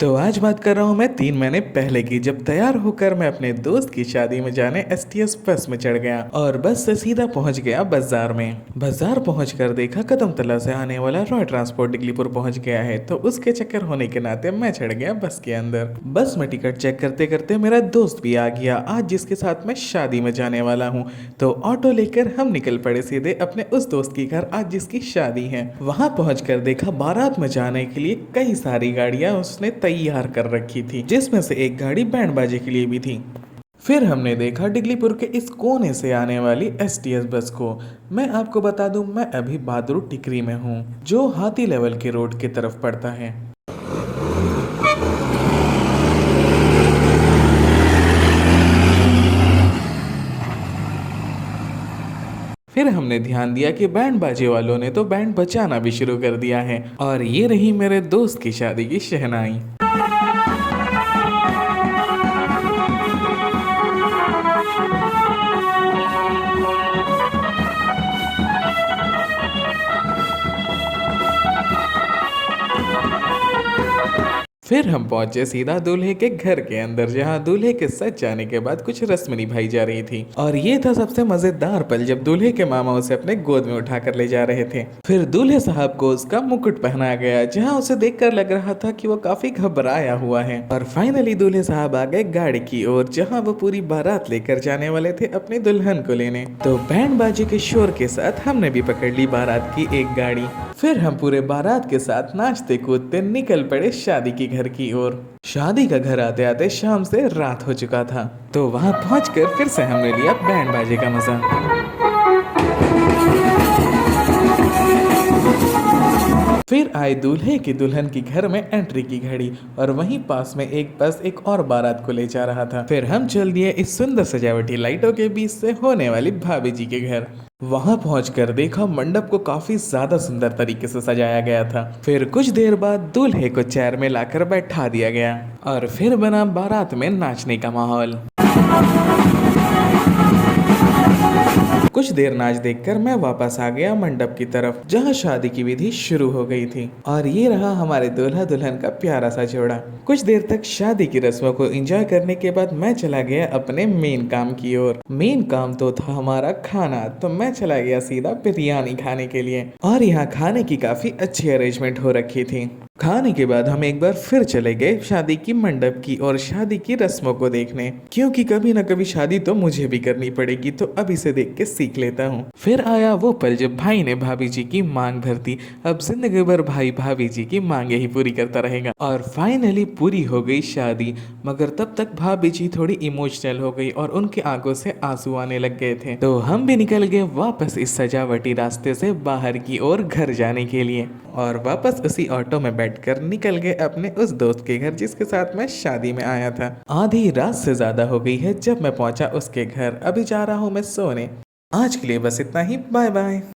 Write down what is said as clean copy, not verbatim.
तो आज बात कर रहा हूँ मैं 3 महीने पहले की, जब तैयार होकर मैं अपने दोस्त की शादी में जाने एसटीएस बस में चढ़ गया और बस से सीधा पहुंच गया बाजार में। बाजार पहुंचकर देखा कदमतला से आने वाला रॉय ट्रांसपोर्ट डिगलीपुर पहुंच गया है, तो उसके चक्कर होने के नाते मैं चढ़ गया बस के अंदर। बस में टिकट चेक करते करते मेरा दोस्त भी आ गया, आज जिसके साथ मैं शादी में जाने वाला हूँ। तो ऑटो लेकर हम निकल पड़े सीधे अपने उस दोस्त के घर, आज जिसकी शादी है। वहां पहुंचकर देखा बारात में जाने के लिए कई सारी गाड़ियां उसने तैयार कर रखी थी, जिसमें से एक गाड़ी बैंड बाजे के लिए भी थी। फिर हमने देखा डिगलीपुर के इस कोने से आने वाली एसटीएस बस को। मैं आपको बता दूं, मैं अभी बहादुर टिकरी में हूं, जो हाथी लेवल के रोड की तरफ पड़ता है। फिर हमने ध्यान दिया कि बैंड बाजे वालों ने तो बैंड बजाना भी शुरू कर दिया है, और ये रही मेरे दोस्त की शादी की शहनाई। फिर हम पहुंचे सीधा दूल्हे के घर के अंदर, जहां दूल्हे के सज जाने के बाद कुछ रस्म निभाई जा रही थी। और ये था सबसे मजेदार पल, जब दूल्हे के मामा उसे अपने गोद में उठाकर ले जा रहे थे। फिर दूल्हे साहब को उसका मुकुट पहनाया गया, जहां उसे देखकर लग रहा था कि वो काफी घबराया हुआ है। और फाइनली दूल्हे साहब आ गए गाड़ी की ओर, जहां वो पूरी बारात लेकर जाने वाले थे अपनी दुल्हन को लेने। तो बैंड बाजे के शोर के साथ हमने भी पकड़ ली बारात की एक गाड़ी। फिर हम पूरे बारात के साथ नाचते कूदते निकल पड़े शादी की घर की ओर। शादी का घर आते आते शाम से रात हो चुका था, तो वहां पहुंचकर फिर से हमने लिया बैंड बाजे का मजा। फिर आए दूल्हे की दुल्हन की घर में एंट्री की घड़ी, और वहीं पास में एक बस एक और बारात को ले जा रहा था। फिर हम चल दिए इस सुंदर सजावटी लाइटों के बीच से होने वाली भाभी जी के घर। वहां पहुंचकर देखा मंडप को काफी ज्यादा सुंदर तरीके से सजाया गया था। फिर कुछ देर बाद दूल्हे को चेयर में लाकर बैठा दिया गया, और फिर बना बारात में नाचने का माहौल। कुछ देर नाच देखकर मैं वापस आ गया मंडप की तरफ, जहां शादी की विधि शुरू हो गई थी। और ये रहा हमारे दूल्हा दुल्हन का प्यारा सा जोड़ा। कुछ देर तक शादी की रस्मों को एंजॉय करने के बाद मैं चला गया अपने मेन काम की ओर। मेन काम तो था हमारा खाना, तो मैं चला गया सीधा बिरयानी खाने के लिए। और यहाँ खाने की काफी अच्छी अरेंजमेंट हो रखी थी। खाने के बाद हम एक बार फिर चले गए शादी की मंडप की और शादी की रस्मों को देखने, क्योंकि कभी ना कभी शादी तो मुझे भी करनी पड़ेगी, तो अब इसे देख के सीख लेता हूँ। फिर आया वो पल जब भाई ने भाभी जी की मांग भर दी। अब जिंदगी भर भाई भाभी जी की मांगे ही पूरी करता रहेगा। और फाइनली पूरी हो गई शादी, मगर तब तक भाभी जी थोड़ी इमोशनल हो गई और उनकी आंखों से आंसू आने लग गए थे। तो हम भी निकल गए वापस इस सजावटी रास्ते से बाहर की ओर घर जाने के लिए, और वापस उसी ऑटो में बैठकर निकल गए अपने उस दोस्त के घर, जिसके साथ मैं शादी में आया था। आधी रात से ज्यादा हो गई है जब मैं पहुंचा उसके घर। अभी जा रहा हूं मैं सोने। आज के लिए बस इतना ही। Bye bye.